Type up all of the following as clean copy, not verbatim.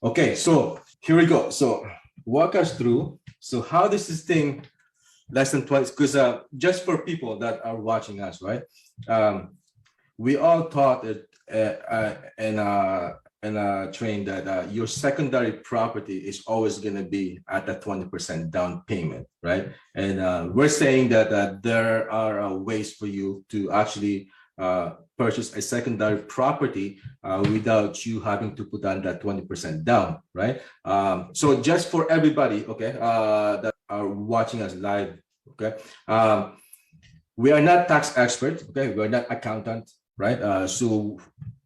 Okay, so here we go. So walk us through. So how does this thing less than twice? Because just for people that are watching us, right? We all taught it in a train that your secondary property is always going to be at a 20% down payment, right? And we're saying that there are ways for you to actually purchase a secondary property without you having to put on that 20% down, right? So just for everybody, okay, that are watching us live, okay, we are not tax experts, okay, we're not accountant, right? So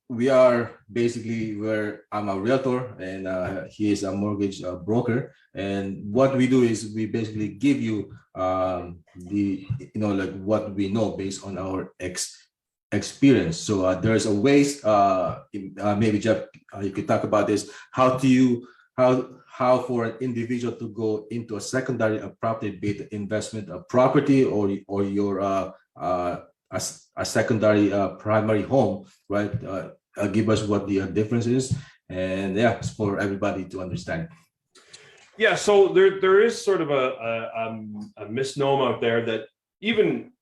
we are basically where I'm a realtor and he is a mortgage broker. And what we do is we basically give you the, like what we know based on our experience. So there's a ways, maybe Jeff, you could talk about this. How for an individual to go into a secondary property-based investment property or your a secondary primary home, right? Give us what the difference is, and yeah, it's for everybody to understand. Yeah, so there is sort of a misnomer out there that even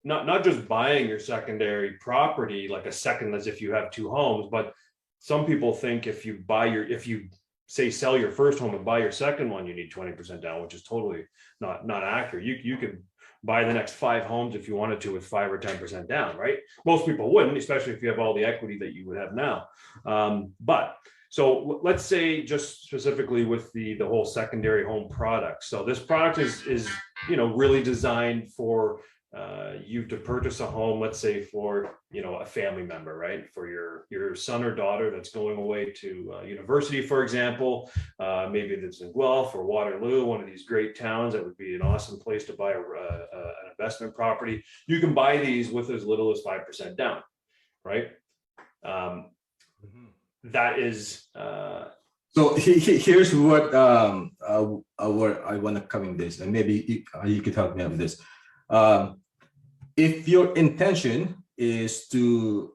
not just buying your secondary property like a second as if you have two homes, but some people think if you say sell your first home and buy your second one, you need 20% down, which is totally not accurate. You could buy the next 5 homes if you wanted to with 5 or 10% down, right? Most people wouldn't, especially if you have all the equity that you would have now. But so let's say just specifically with the whole secondary home product. So this product is really designed for you to purchase a home, let's say for a family member, right? For your son or daughter that's going away to university, for example. Maybe that's in Guelph or Waterloo, one of these great towns. That would be an awesome place to buy an investment property. You can buy these with as little as 5% down, right? That is so here's what I want to come in this, and maybe you could help me on this. If your intention is to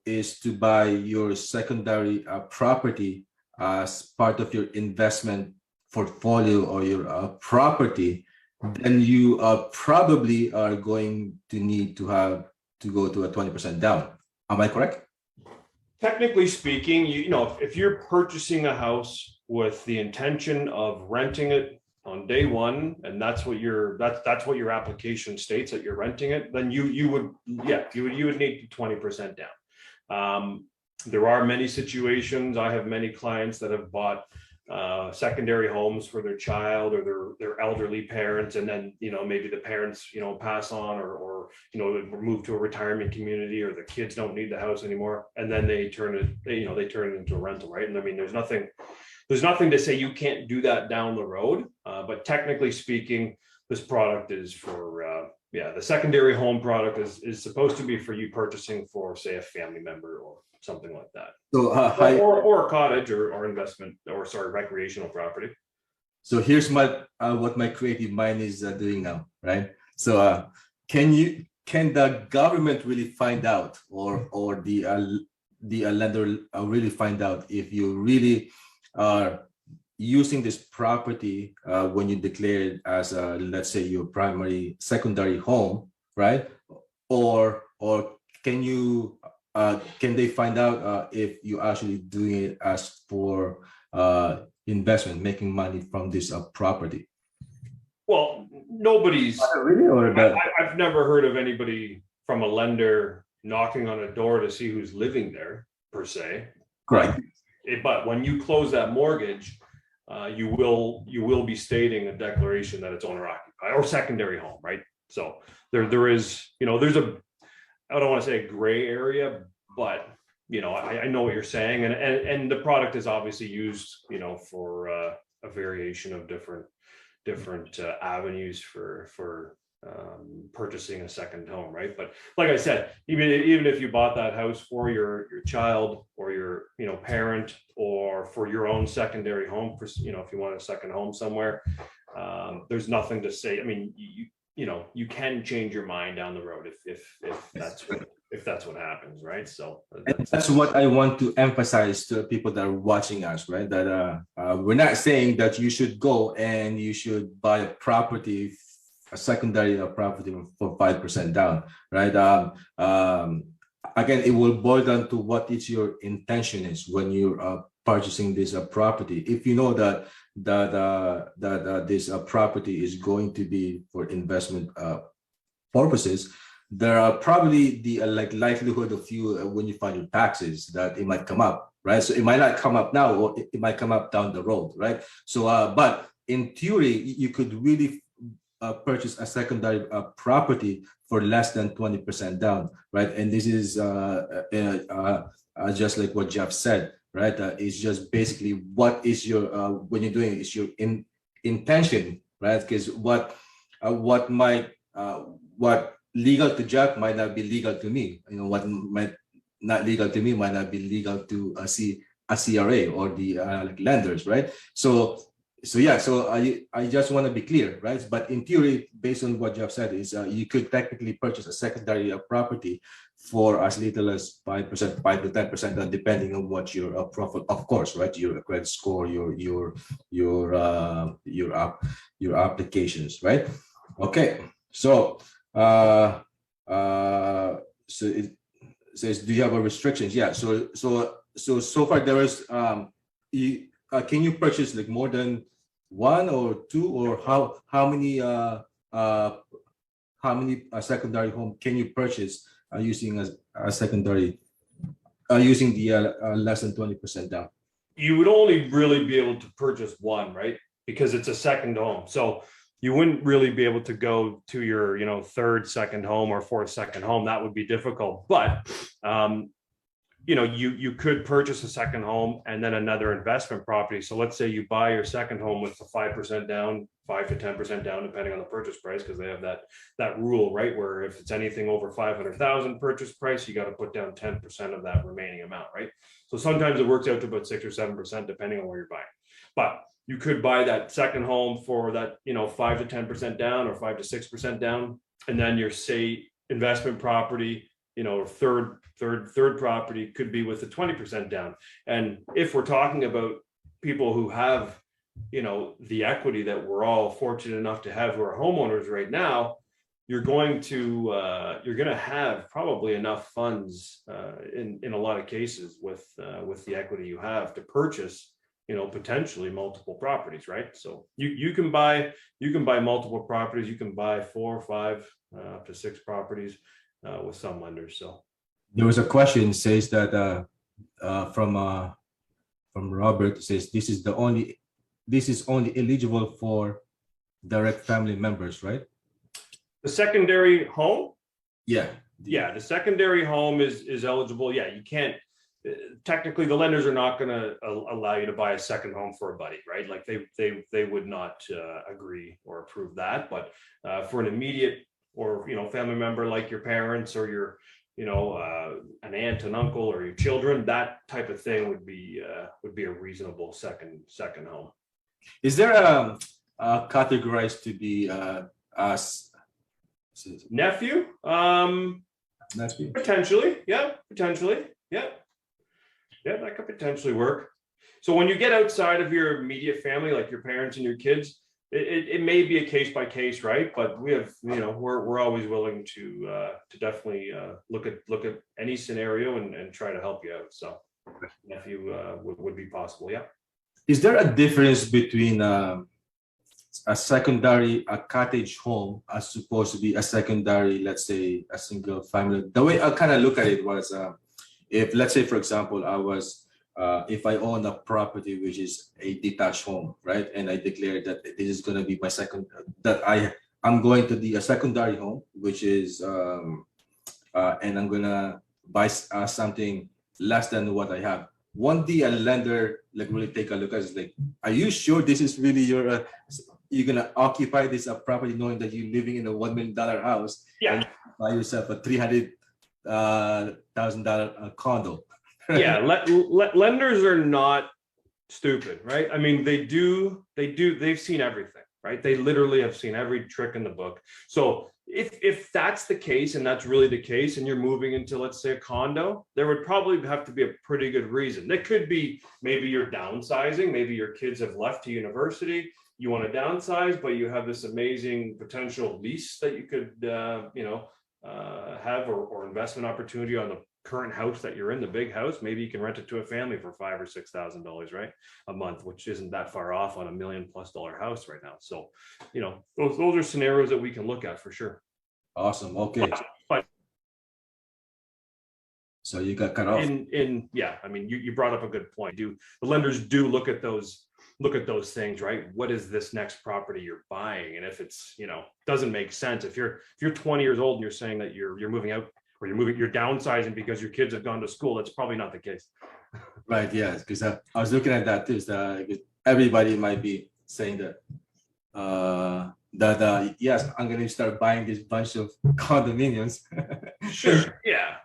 buy your secondary property as part of your investment portfolio or your property, then you probably are going to need to go to a 20% down. Am I correct? Technically speaking, if you're purchasing a house with the intention of renting it on day one, and that's what your application states, that you're renting it, then you would need 20% down. There are many situations. I have many clients that have bought secondary homes for their child or their elderly parents, and then maybe the parents pass on or move to a retirement community, or the kids don't need the house anymore, and then they turn it into a rental, right? And I mean, there's nothing to say you can't do that down the road, but technically speaking, this product is for the secondary home product is supposed to be for you purchasing for, say, a family member or something like that. So or a cottage or investment recreational property. So here's what my creative mind is doing now, right? So can the government really find out, or the lender really find out if you really are using this property when you declare it as let's say your secondary home, right? Or can they find out if you actually doing it as for investment, making money from this property? Well, nobody's really, or I've never heard of anybody from a lender knocking on a door to see who's living there per se. Correct. But when you close that mortgage, you will be stating a declaration that it's owner occupied or secondary home, right? So there is there's I don't want to say a gray area, but I know what you're saying, and the product is obviously used for a variation of different avenues for purchasing a second home, right? But like I said, even if you bought that house for your child or your parent, or for your own secondary home, for if you want a second home somewhere, there's nothing to say. I mean, you can change your mind down the road if if that's what happens, right? So And that's what I want to emphasize to people that are watching us, right? That we're not saying that you should go and you should buy a property, a secondary property for 5% down, right? Again, it will boil down to what is your intention is when you're purchasing this property. If you know that this property is going to be for investment purposes, there are probably the like likelihood of you when you file your taxes that it might come up, right? So it might not come up now, or it might come up down the road, right? So, but in theory, you could really purchase a secondary property for less than 20% down, right? And this is just like what Jeff said, right? It's just basically what is your when you're doing it, is your intention, right? Because what might what legal to Jeff might not be legal to me. You know, what might not legal to me might not be legal to a CRA or the lenders, right? So yeah, so I just want to be clear, right? But in theory, based on what Jeff said, is you could technically purchase a secondary property for as little as 5%, 5 to 10%, depending on what your profile, of course, right? Your credit score, your applications, right? Okay, so. So it says, do you have a restrictions? Yeah. So far there is can you purchase like more than one or two, or how many secondary home can you purchase using a secondary using the less than 20% down? You would only really be able to purchase one, right? Because it's a second home. So you wouldn't really be able to go to your, third second home or fourth second home. That would be difficult. But, you could purchase a second home and then another investment property. So let's say you buy your second home with the 5% down, 5 to 10% down, depending on the purchase price, because they have that rule, right? Where if it's anything over 500,000 purchase price, you got to put down 10% of that remaining amount, right? So sometimes it works out to about 6 or 7%, depending on where you're buying. But you could buy that second home for that, 5 to 10% down or 5 to 6% down. And then your investment property, third property could be with the 20% down. And if we're talking about people who have, the equity that we're all fortunate enough to have who are homeowners right now, you're going to have probably enough funds in a lot of cases with the equity you have to purchase potentially multiple properties, right? So you can buy multiple properties. You can buy 4 or 5 up to 6 properties with some lenders. So there was a question says that from Robert, says this is only eligible for direct family members, right? The secondary home, yeah, the secondary home is eligible. Yeah, you can't. Technically, the lenders are not going to allow you to buy a second home for a buddy, right? Like they would not agree or approve that. But for an immediate or family member like your parents or your an aunt and uncle or your children, that type of thing would be a reasonable second home. Is there categorized to be as nephew? Nephew? Potentially, yeah, that could potentially work. So when you get outside of your immediate family, like your parents and your kids, it may be a case by case, right? But we have, we're always willing to definitely look at any scenario and try to help you out. So nephew would be possible, yeah. Is there a difference between a secondary, a cottage home, as supposed to be a secondary, let's say a single family? The way I kind of look at it was, if let's say, for example, if I own a property which is a detached home, right, and I declare that this is going to be my I'm going to be a secondary home, which is and I'm gonna buy something less than what I have. Won't the lender like really take a look at it, like, are you sure this is really you're gonna occupy this property knowing that you're living in a $1 million house? Yeah. And buy yourself a $300,000 condo? Yeah, lenders are not stupid, right? I mean, they've seen everything, right? They literally have seen every trick in the book. So if that's the case, and that's really the case, and you're moving into, let's say, a condo, there would probably have to be a pretty good reason. That could be maybe you're downsizing, maybe your kids have left to university, you want to downsize, but you have this amazing potential lease that you could, have, or investment opportunity on the current house that you're in, the big house. Maybe you can rent it to a family for $5,000 or $6,000, right, a month, which isn't that far off on $1 million+ house right now. So, those are scenarios that we can look at for sure. Awesome. Okay. But so you got cut off. Yeah, I mean, you brought up a good point. The lenders do look at those things, right? What is this next property you're buying? And if it's, doesn't make sense, if you're 20 years old and you're saying that you're moving out, or you're downsizing because your kids have gone to school, that's probably not the case. Right. Yeah. Because I was looking at that too. Everybody might be saying that, yes, I'm going to start buying this bunch of condominiums. Sure. Yeah.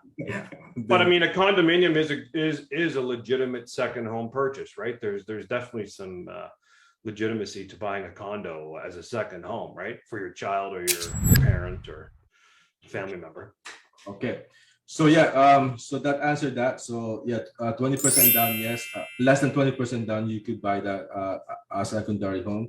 But I mean, a condominium is a legitimate second home purchase, right? There's definitely some legitimacy to buying a condo as a second home, right? For your child or your parent or family member. Okay. So yeah, so that answered that. So yeah, 20% down, yes. Less than 20% down, you could buy that a secondary home.